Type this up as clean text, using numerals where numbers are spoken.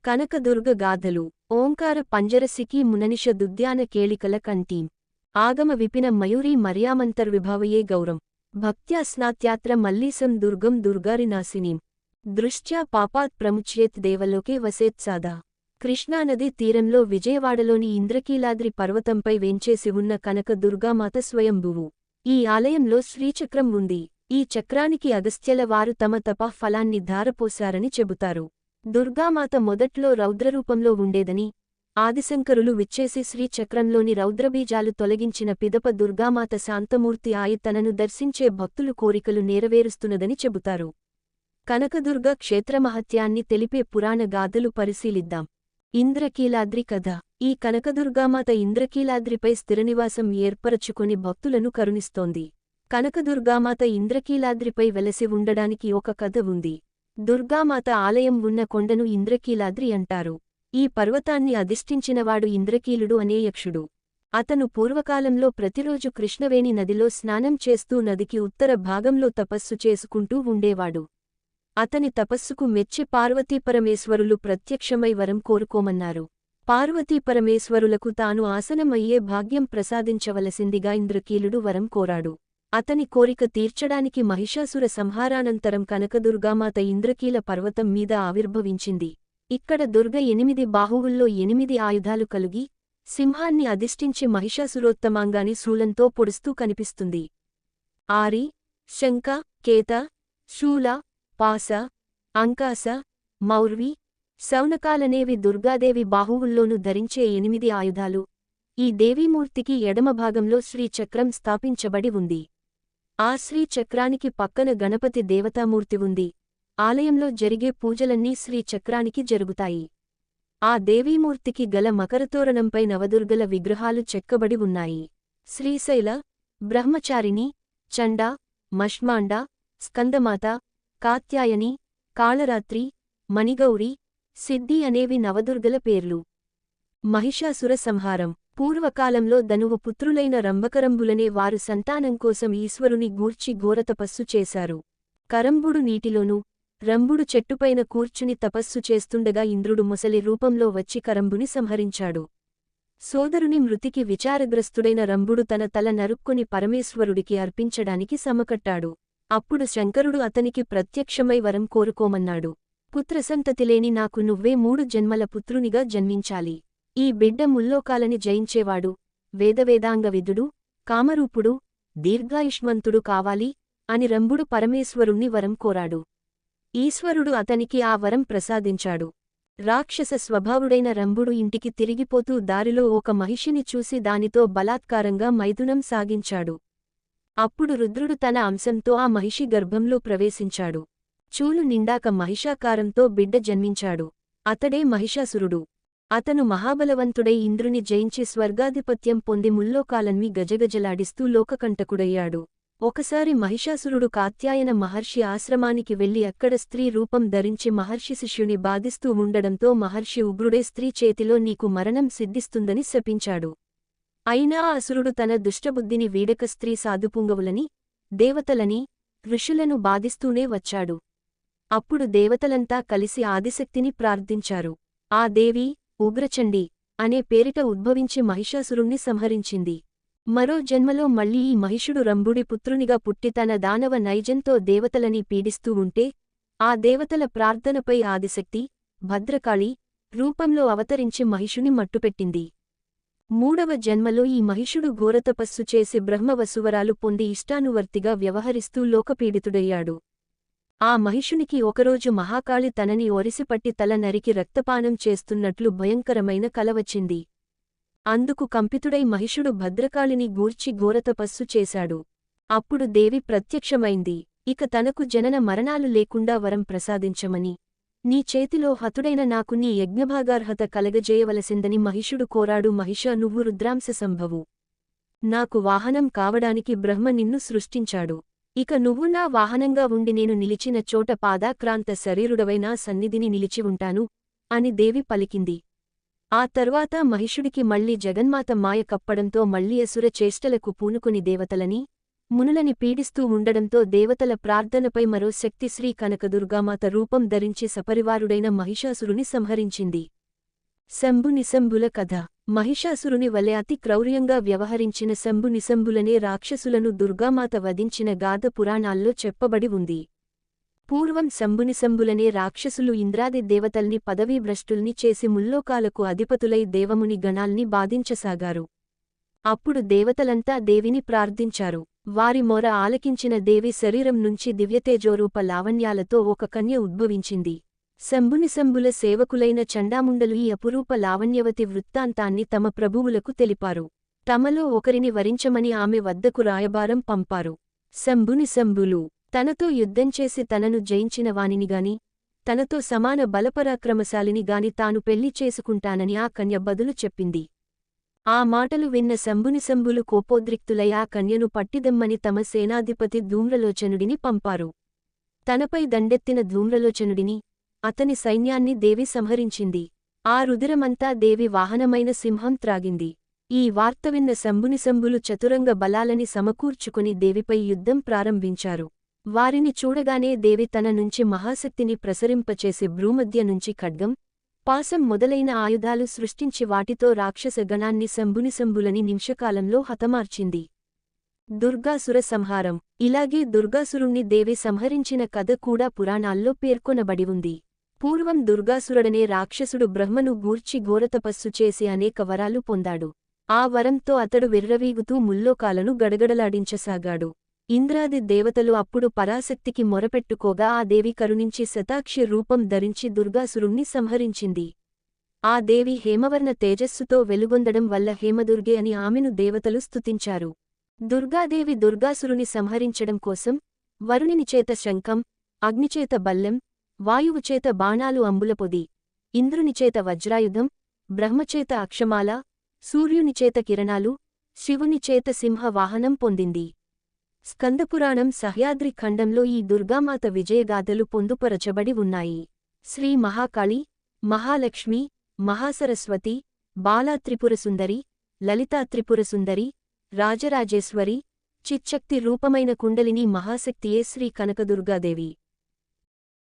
కనకదుర్గ గాథలు ఓంకార పంజరసికి ముననిష దుద్యాన కేళికల కంఠీం ఆగమ విపిన మయూరీ మర్యామంతర్విభావయే గౌరం భక్త్యా స్నాత్యాత్ర మల్లీసం దుర్గం దుర్గారినాశినీం దృష్ట్యా పాపాత్ ప్రముచ్యేత్ దేవలోకే వసేత్సాదా కృష్ణానది తీరంలో విజయవాడలోని ఇంద్రకీలాద్రి పర్వతంపై వేంచేసి ఉన్న కనక దుర్గామాత స్వయంభువు. ఈ ఆలయంలో శ్రీచక్రం ఉంది. ఈ చక్రానికి అగస్త్యల వారు తమ తప ఫలాన్ని ధారపోశారని చెబుతారు. దుర్గామాత మొదట్లో రౌద్రరూపంలో ఉండేదని, ఆదిశంకరులు విచ్చేసి శ్రీచక్రంలోని రౌద్రబీజాలు తొలగించిన పిదప దుర్గామాత శాంతమూర్తి ఆయి తనను దర్శించే భక్తులు కోరికలు నెరవేరుస్తున్నదని చెబుతారు. కనకదుర్గ క్షేత్రమహత్యాన్ని తెలిపే పురాణ గాథలు పరిశీలిద్దాం. ఇంద్రకీలాద్రి కథ. ఈ కనకదుర్గామాత ఇంద్రకీలాద్రిపై స్థిరనివాసం ఏర్పరచుకొని భక్తులను కరుణిస్తోంది. కనకదుర్గామాత ఇంద్రకీలాద్రిపై వెలసి ఉండడానికి ఒక కథ ఉంది. దుర్గామాత ఆలయం ఉన్న కొండను ఇంద్రకీలాద్రి అంటారు. ఈ పర్వతాన్ని అధిష్ఠించినవాడు ఇంద్రకీలుడు అనే యక్షుడు. అతను పూర్వకాలంలో ప్రతిరోజు కృష్ణవేణి నదిలో స్నానం చేస్తూ నదికి ఉత్తర భాగంలో తపస్సు చేసుకుంటూ ఉండేవాడు. అతని తపస్సుకు మెచ్చి పార్వతీపరమేశ్వరులు ప్రత్యక్షమై వరం కోరుకోమన్నారు. పార్వతీపరమేశ్వరులకు తాను ఆసనం అయ్యే భాగ్యం ప్రసాదించవలసిందిగా ఇంద్రకీలుడు వరం కోరాడు. అతని కోరిక తీర్చడానికి మహిషాసుర సంహారానంతరం కనకదుర్గామాత ఇంద్రకీల పర్వతం మీద ఆవిర్భవించింది. ఇక్కడ దుర్గ 8 బాహువుల్లో 8 ఆయుధాలు కలుగి, సింహాన్ని అధిష్ఠించి మహిషాసురోత్తమాంగాని శూలంతో పొడుస్తూ కనిపిస్తుంది. ఆరి, శంఖ, కేత, శూల, పాస, అంకాస, మౌర్వి, శౌనకాలనేవి దుర్గాదేవి బాహువుల్లోనూ ధరించే 8 ఆయుధాలు. ఈ దేవీమూర్తికి ఎడమభాగంలో శ్రీచక్రం స్థాపించబడి ఉంది. ఆ శ్రీచక్రానికి పక్కన గణపతి దేవతామూర్తి ఉంది. ఆలయంలో జరిగే పూజలన్నీ శ్రీచక్రానికి జరుగుతాయి. ఆ దేవీమూర్తికి గల మకరతోరణంపై నవదుర్గల విగ్రహాలు చెక్కబడి ఉన్నాయి. శ్రీశైల, బ్రహ్మచారిణి, చండ, మష్మాండ, స్కందమాత, కాత్యాయని, కాళరాత్రి, మణిగౌరి, సిద్ధి అనేవి నవదుర్గల పేర్లు. మహిషాసుర సంహారం. పూర్వకాలంలో ధనువు పుత్రులైన రంభకరంబులనే వారు సంతానం కోసం ఈశ్వరుని గూర్చి ఘోరతపస్సు చేశారు. కరంబుడు నీటిలోనూ, రంభుడు చెట్టుపైన కూర్చుని తపస్సు చేస్తుండగా ఇంద్రుడు మొసలి రూపంలో వచ్చి కరంబుని సంహరించాడు. సోదరుని మృతికి విచారగ్రస్తుడైన రంభుడు తన తల నరుక్కొని పరమేశ్వరుడికి అర్పించడానికి సమకట్టాడు. అప్పుడు శంకరుడు అతనికి ప్రత్యక్షమై వరం కోరుకోమన్నాడు. పుత్రసంతతిలేని నాకు నువ్వే 3 జన్మల పుత్రునిగా జన్మించాలి. ఈ బిడ్డ ముల్లోకాలని జయించేవాడు, వేదవేదాంగవిదుడు, కామరూపుడు, దీర్ఘాయుష్మంతుడు కావాలి అని రంభుడు పరమేశ్వరుణ్ణి వరం కోరాడు. ఈశ్వరుడు అతనికి ఆ వరం ప్రసాదించాడు. రాక్షస స్వభావుడైన రంభుడు ఇంటికి తిరిగిపోతూ దారిలో ఒక మహిషిని చూసి దానితో బలాత్కారంగా మైథునం సాగించాడు. అప్పుడు రుద్రుడు తన అంశంతో ఆ మహిషి గర్భంలో ప్రవేశించాడు. చూలు నిండాక మహిషాకారంతో బిడ్డ జన్మించాడు. అతడే మహిషాసురుడు. అతను మహాబలవంతుడై ఇంద్రుని జయించి స్వర్గాధిపత్యం పొంది ముల్లోకాలన్వి గజగజలాడిస్తూ లోకకంటకుడయ్యాడు. ఒకసారి మహిషాసురుడు కాత్యాయన మహర్షి ఆశ్రమానికి వెళ్లి అక్కడ స్త్రీ రూపం ధరించి మహర్షి శిష్యుని బాధిస్తూ ఉండడంతో మహర్షి ఉగ్రుడే స్త్రీ చేతిలో నీకు మరణం సిద్ధిస్తుందని శపించాడు. అయినా అసురుడు తన దుష్టబుద్ధిని వీడక స్త్రీ సాధుపుంగవులని, దేవతలని, ఋషులను బాధిస్తూనే వచ్చాడు. అప్పుడు దేవతలంతా కలిసి ఆదిశక్తిని ప్రార్థించారు. ఆ దేవి ఉగ్రచండి అనే పేరిట ఉద్భవించి మహిషాసురుణ్ణి సంహరించింది. మరో జన్మలో మళ్లీ ఈ మహిషుడు రంభుడి పుత్రునిగా పుట్టి తన దానవ నైజంతో దేవతలని పీడిస్తూ ఉంటే, ఆ దేవతల ప్రార్థనపై ఆదిశక్తి, భద్రకాళి రూపంలో అవతరించి మహిషుని మట్టుపెట్టింది. 3వ జన్మలో ఈ మహిషుడు ఘోరతపస్సు చేసి బ్రహ్మవసువరాలు పొంది ఇష్టానువర్తిగా వ్యవహరిస్తూ లోకపీడితుడయ్యాడు. ఆ మహిషునికి ఒకరోజు మహాకాళి తనని ఒరిసిపట్టి తల నరికి రక్తపానం చేస్తున్నట్లు భయంకరమైన కల వచ్చింది. అందుకు కంపితుడై మహిషుడు భద్రకాళిని గూర్చి ఘోరతపస్సు చేశాడు. అప్పుడు దేవి ప్రత్యక్షమైంది. ఇక తనకు జనన మరణాలు లేకుండా వరం ప్రసాదించమని, నీ చేతిలో హతుడైన నాకు నీ యజ్ఞభాగార్హత కలగజేయవలసిందని మహిషుడు కోరాడు. మహిష, నువ్వు రుద్రాంశ సంభవు. నాకు వాహనం కావడానికి బ్రహ్మ నిన్ను సృష్టించాడు. ఇక నువ్వు నా వాహనంగా ఉండి నేను నిలిచిన చోట పాదాక్రాంత శరీరుడవై నా సన్నిధిని నిలిచి ఉంటాను అని దేవి పలికింది. ఆ తర్వాత మహిషుడికి మళ్లీ జగన్మాత మాయ కప్పడంతో మళ్లీ అసుర చేష్టలకు పూనుకొని దేవతలని, మునులని పీడిస్తూ ఉండడంతో దేవతల ప్రార్థనపై మరో శక్తి శ్రీ కనకదుర్గామాత రూపం ధరించి సపరివారుడైన మహిషాసురుని సంహరించింది. శంభు నిశంభుల కథ. మహిషాసురుని వలె అతి క్రౌర్యంగా వ్యవహరించిన శంభు నిశంభులనే రాక్షసులను దుర్గామాత వధించిన గాథ పురాణాల్లో చెప్పబడి ఉంది. పూర్వం శంభునిశంభులనే రాక్షసులు ఇంద్రాది దేవతల్ని పదవీభ్రష్టుల్ని చేసి ముల్లోకాలకు అధిపతులై దేవముని గణాల్ని బాధించసాగారు. అప్పుడు దేవతలంతా దేవిని ప్రార్థించారు. వారి మొర ఆలకించిన దేవి శరీరం నుంచి దివ్యతేజోరూప లావణ్యాలతో ఒక కన్య ఉద్భవించింది. శంభునిశంభుల సేవకులైన చండాముండలు ఈ అపురూప లావణ్యవతి వృత్తాంతాన్ని తమ ప్రభువులకు తెలిపారు. తమలో ఒకరిని వరించమని ఆమె వద్దకు రాయబారం పంపారు. శంభునిశంభులు తనతో యుద్ధం చేసి తనను జయించిన వానినిగాని, తనతో సమాన బలపరాక్రమశాలిని గాని తాను పెళ్లి చేసుకుంటానని ఆ కన్య బదులు చెప్పింది. ఆ మాటలు విన్న శంభునిశంభులు కోపోద్రిక్తులై ఆ కన్యను పట్టిదెమ్మని తమ సేనాధిపతి ధూమ్రలోచనుడిని పంపారు. తనపై దండెత్తిన ధూమ్రలోచనుడిని, అతని సైన్యాన్ని దేవి సంహరించింది. ఆ రుధిరమంతా దేవి వాహనమైన సింహం త్రాగింది. ఈ వార్త విన్న శంభునిశంభులు చతురంగ బలాలని సమకూర్చుకుని దేవిపై యుద్ధం ప్రారంభించారు. వారిని చూడగానే దేవి తన నుంచి మహాశక్తిని ప్రసరింపచేసి భ్రూమధ్య నుంచి ఖడ్గం, పాశం మొదలైన ఆయుధాలు సృష్టించి వాటితో రాక్షస గణాన్ని శంభునిశంభులని నిమిషకాలంలో హతమార్చింది. దుర్గాసుర సంహారం. ఇలాగే దుర్గాసురుణ్ణి దేవి సంహరించిన కథ కూడా పురాణాల్లో పేర్కొనబడి ఉంది. పూర్వం దుర్గాసురుడనే రాక్షసుడు బ్రహ్మను గూర్చి ఘోరతపస్సు చేసి అనేక వరాలు పొందాడు. ఆ వరంతో అతడు విర్రవీగుతూ ముల్లోకాలను గడగడలాడించసాగాడు. ఇంద్రాది దేవతలు అప్పుడు పరాశక్తికి మొరపెట్టుకోగా ఆ దేవి కరుణించి శతాక్షి రూపం ధరించి దుర్గాసురుణ్ణి సంహరించింది. ఆ దేవి హేమవర్ణ తేజస్సుతో వెలుగొందడం వల్ల హేమదుర్గే అని ఆమెను దేవతలు స్తుతించారు. దుర్గాదేవి దుర్గాసురుని సంహరించడం కోసం వరుణినిచేత శంఖం, అగ్నిచేత బల్లెం, వాయువుచేత బాణాలు అంబులపొది, ఇంద్రునిచేత వజ్రాయుధం, బ్రహ్మచేత అక్షమాల, సూర్యునిచేత కిరణాలు, శివునిచేత సింహ వాహనం పొందింది. స్కందపురాణం సహ్యాద్రి ఖండంలో ఈ దుర్గామాత విజయగాథలు పొందుపరచబడి ఉన్నాయి. శ్రీ మహాకాళి, మహాలక్ష్మి, మహాసరస్వతి, బాలాత్రిపురసుందరి, లలితాత్రిపురసుందరి, రాజరాజేశ్వరి, చిచ్చక్తి రూపమైన కుండలిని మహాశక్తియే శ్రీ కనకదుర్గాదేవి.